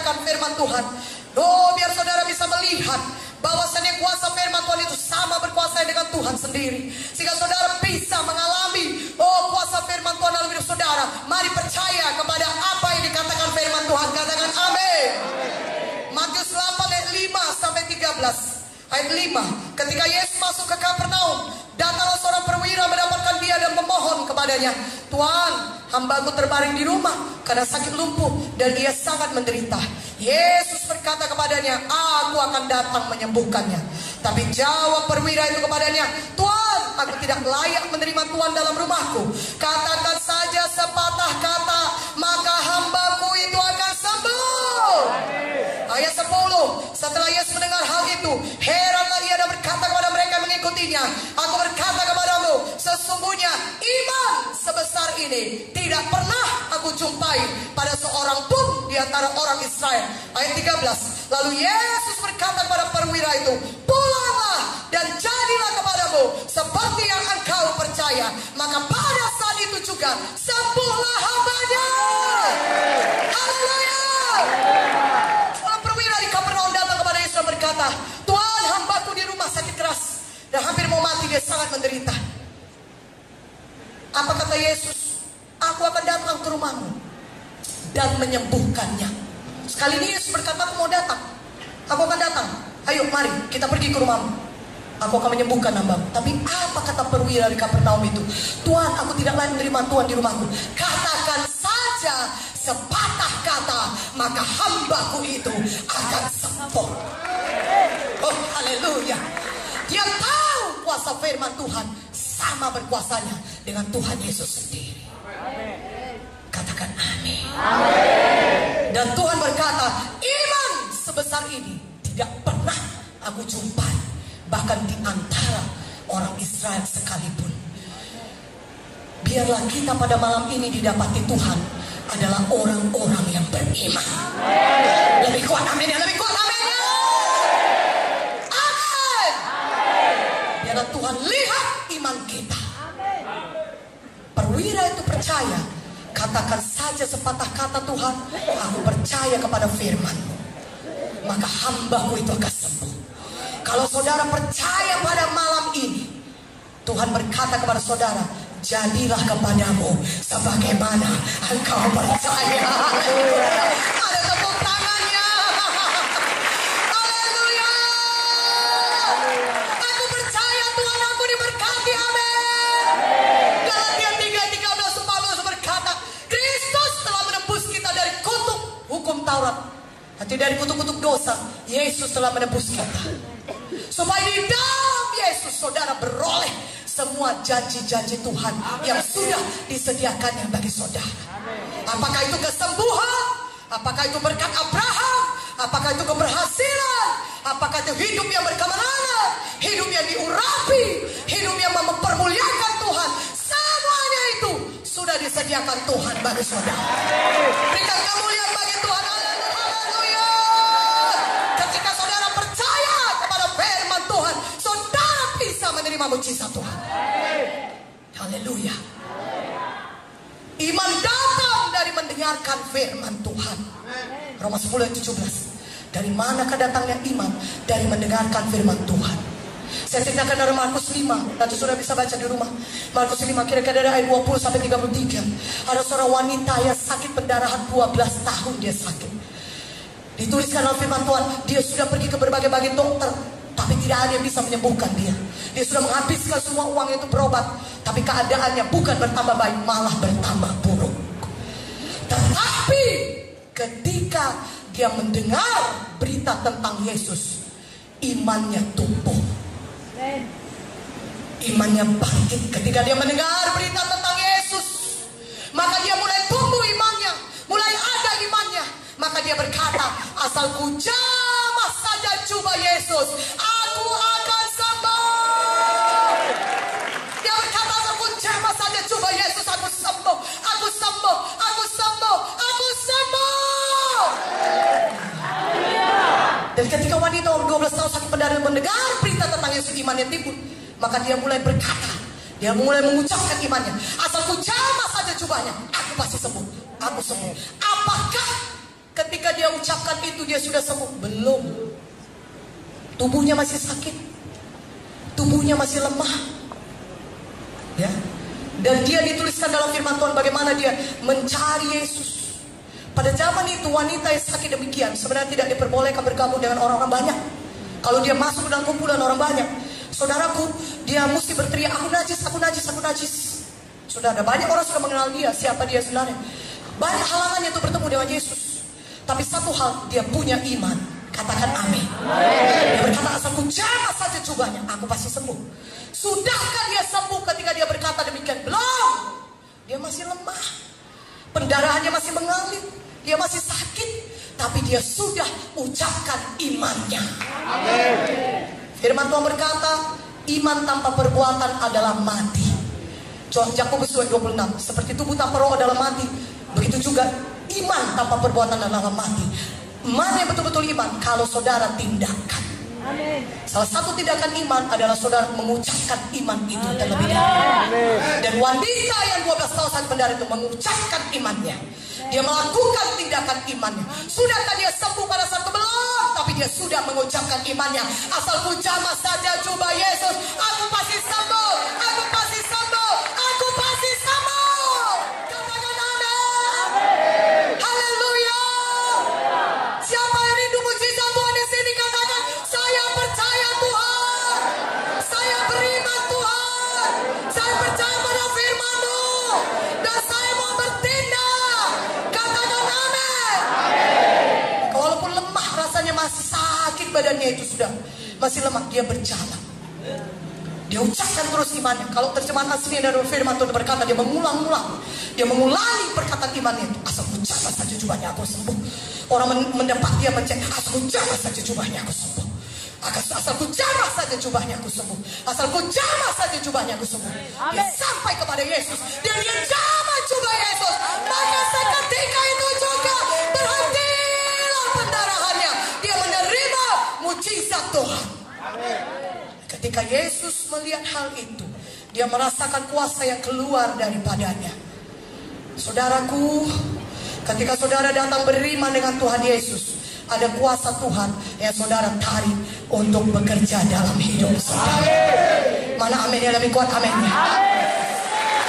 mendengarkan firman Tuhan. Oh, biar saudara bisa melihat bahwasannya kuasa firman Tuhan itu sama berkuasa dengan Tuhan sendiri, sehingga saudara bisa mengalami kuasa firman Tuhan dalam hidup saudara. Mari percaya kepada apa yang dikatakan firman Tuhan. Katakan amin. Matius 8 ayat 5 sampai 13. Ayat 5, ketika Yesus masuk ke Kapernaum, datanglah seorang perwira mendapatkan dia dan memohon kepadanya, "Tuhan, hambaku terbaring di rumah karena sakit lumpuh dan ia sangat menderita." Yesus berkata kepadanya, "Aku akan datang menyembuhkannya." Tapi jawab perwira itu kepadanya, "Tuhan, aku tidak layak menerima Tuhan dalam rumahku. Katakan saja sepatah kata, maka hambaku itu akan sembuh." Ayat 10, setelah Yesus mendengar hal itu, heranlah ia dan berkata kepada mereka yang mengikutinya, "Aku berkata kepadamu, sesungguhnya iman sebesar ini tidak pernah aku jumpai pada seorang pun di antara orang Israel." Ayat 13, lalu Yesus berkata kepada perwira itu, "Pulanglah dan jadilah kepadamu seperti yang engkau percaya." Maka pada saat itu juga sembuhlah hambanya. Haleluya. Perwira di Kapernaum datang kepada Yesus dan berkata, "Tuhan, hambaku di rumah sakit keras dan hampir mau mati, dia sangat menderita." Apa kata Yesus? "Aku akan datang ke rumahmu dan menyembuhkannya." Sekali ini Yesus berkata, "Aku mau datang, aku akan datang. Ayo mari kita pergi ke rumahmu, aku akan menyembuhkan hambamu." Tapi apa kata perwira di Kapernaum itu? "Tuhan, aku tidak layak menerima Tuhan di rumahku. Katakan saja sepatah kata, maka hambaku itu akan sembuh." Oh, haleluya. Dia tahu kuasa firman Tuhan sama berkuasanya dengan Tuhan Yesus sendiri. Katakan amin. Dan Tuhan berkata, iman sebesar ini tidak pernah aku jumpai, bahkan di antara orang Israel sekalipun. Biarlah kita pada malam ini didapati Tuhan adalah orang-orang yang beriman. Lebih kuat amin ya, lebih kuat amin ya. Amin. Biarlah Tuhan lihat iman kita. Perwira itu percaya. Katakan saja sepatah kata, "Tuhan, aku percaya kepada firman-Mu, maka hambaku itu akan sembuh." Kalau saudara percaya pada malam ini, Tuhan berkata kepada saudara, "Jadilah kepadamu sebagaimana engkau percaya." Ada tepuk tangannya. Haleluya. Aku percaya Tuhan, aku diberkati. Amin. Galatia 3:13-14 berkata, Kristus telah menebus kita dari kutuk hukum Taurat, hati dari kutuk-kutuk dosa. Yesus telah menebus kita, supaya di dalam Yesus saudara beroleh semua janji-janji Tuhan yang sudah disediakannya bagi saudara. Apakah itu kesembuhan? Apakah itu berkat Abraham? Apakah itu keberhasilan? Apakah itu hidup yang berkemenangan? Hidup yang diurapi? Hidup yang mempermuliakan Tuhan? Semuanya itu sudah disediakan Tuhan bagi saudara. Berikan kemuliaan bagi Tuhan. Haleluya. Ketika saudara percaya kepada firman Tuhan, saudara bisa menerima mujizat Tuhan. Haleluya. Iman datang dari mendengarkan firman Tuhan. Roma 10 ayat 17. Dari manakah datangnya iman? Dari mendengarkan firman Tuhan. Saya ceritakan dari Markus 5. Nanti sudah bisa baca di rumah. Markus 5 kira-kira dari ayat 20 sampai 33. Ada seorang wanita yang sakit pendarahan 12 tahun dia sakit. Dituliskan dalam firman Tuhan, dia sudah pergi ke berbagai-bagai dokter, tapi tidak ada yang bisa menyembuhkan dia. Dia sudah menghabiskan semua uang itu berobat, tapi keadaannya bukan bertambah baik, malah bertambah buruk. Tetapi ketika dia mendengar berita tentang Yesus, imannya tumbuh, imannya bangkit. Ketika dia mendengar berita tentang Yesus, maka dia mulai tumbuh imannya, mulai ada imannya. Maka dia berkata, "Asal ku jamah saja jubah Yesus, aku akan sembuh." Dia berkata, "Asal ku jamah saja jubah Yesus, aku sembuh, aku sembuh, aku sembuh, aku sembuh." Dan ketika wanita umur 12 tahun sakit pendarahan mendengar berita tentang Yesus, imannya timbul. Maka dia mulai berkata, dia mulai mengucapkan imannya, "Asal ku jamah saja jubahnya, aku pasti sembuh, aku sembuh." Apakah ketika dia ucapkan itu dia sudah sembuh? Belum. Tubuhnya masih sakit. Tubuhnya masih lemah. Ya. Dan dia dituliskan dalam firman Tuhan bagaimana dia mencari Yesus. Pada zaman itu wanita yang sakit demikian sebenarnya tidak diperbolehkan bergabung dengan orang-orang banyak. Kalau dia masuk dalam kumpulan orang banyak, saudaraku, dia mesti berteriak, aku najis, aku najis, aku najis. Saudara, banyak orang sudah mengenal dia, siapa dia sebenarnya. Banyak halangannya untuk bertemu dengan Yesus. Tapi satu hal, dia punya iman. Katakan amin. Dia berkata, asal ku jamah saja jubahnya, aku pasti sembuh. Sudahkah dia sembuh ketika dia berkata demikian? Belum. Dia masih lemah. Pendarahannya masih mengalir. Dia masih sakit. Tapi dia sudah ucapkan imannya. Amin. Firman Tuhan berkata, iman tanpa perbuatan adalah mati. Yakobus 2:26. Seperti tubuh tanpa roh adalah mati, begitu juga iman tanpa perbuatan adalah mati. Mana yang betul-betul iman? Kalau saudara tindakan. Amin. Salah satu tindakan iman adalah saudara mengucapkan iman itu terlebih dahulu. Dan wanita yang 12 tahun sakit pendarahan itu mengucapkan imannya. Dia melakukan tindakan imannya. Sudahkah dia sembuh pada saat itu? Belum. Tapi dia sudah mengucapkan imannya. Asal ku jamah saja jubah Yesus, aku pasti sembuh. Aku pasti sembuh. Aku pasti sembuh. Katakan amin. Haleluya. Siapa yang rindu mujizat Tuhan di sini? Katakan, saya percaya Tuhan. Saya beriman Tuhan. Saya percaya pada firman-Mu. Dan saya mau bertindak. Katakan amin. Walaupun lemah rasanya, masih sakit badannya itu sudah. Masih lemah, dia berjalan. Dia ucapkan terus imannya. Kalau terjemahan aslinya dari firman Tuhan berkata, dia mengulang-ulang. Dia mengulangi perkataan imannya itu. Asal ku jamah saja jubahnya, aku sembuh. Orang mendepak dia mencek, asal ku jamah saja jubahnya, aku sembuh. Asal ku jamah saja jubahnya, aku sembuh. Asal ku jamah saja jubahnya, aku sembuh. Dia sampai kepada Yesus. Dia jamah jubah Yesus. Maka seketika itu juga berhentilah pendarahannya. Dia menerima mujizat Tuhan. Ketika Yesus melihat hal itu, dia merasakan kuasa yang keluar daripadanya. Saudaraku, ketika saudara datang beriman dengan Tuhan Yesus, ada kuasa Tuhan yang saudara tarik untuk bekerja dalam hidup saudara. Mana amin yang lebih kuat aminnya?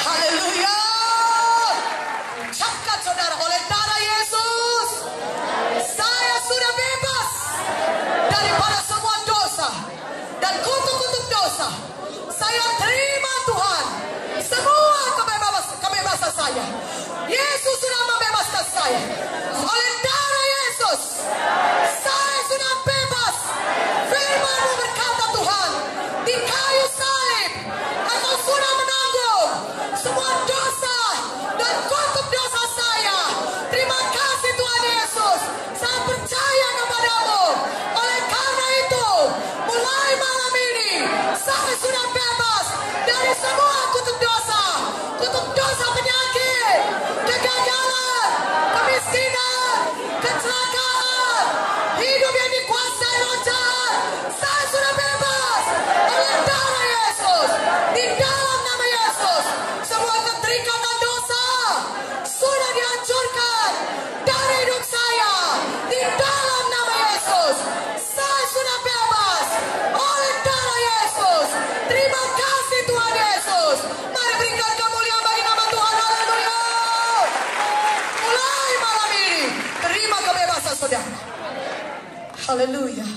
Haleluya. Ucapkan saudara, oleh darah Yesus saya sudah bebas daripada semua dosa dan kutuk-kutuk dosa. Saya terima Tuhan semua kebebasan saya. Yesus sudah membebaskan saya. Oleh darah Yesus saya sudah bebas. Firman-Mu berkata Tuhan, di kayu salib Engkau sudah menanggung semua dosa dan kutuk dosa saya. Terima kasih Tuhan Yesus. Saya percaya kepada-Mu. Oleh karena itu, mulai malam ini saya sudah bebas dari semua kutuk dosa. Kutuk dosa penyakit, kegagalan, kemiskinan, kecelakaan, hidup yang dikuasai roh jahat. Saya sudah bebas oleh darah Yesus. Di dalam nama Yesus, semua keterikatan dosa sudah dihancurkan dari hidup saya. Di dalam nama Yesus, saya sudah bebas oleh darah Yesus. Terima kasih Tuhan Yesus. Mari berikan kemuliaan bagi nama Tuhan. Haleluya. Mulai malam ini, terima kebebasan saudara. Haleluya.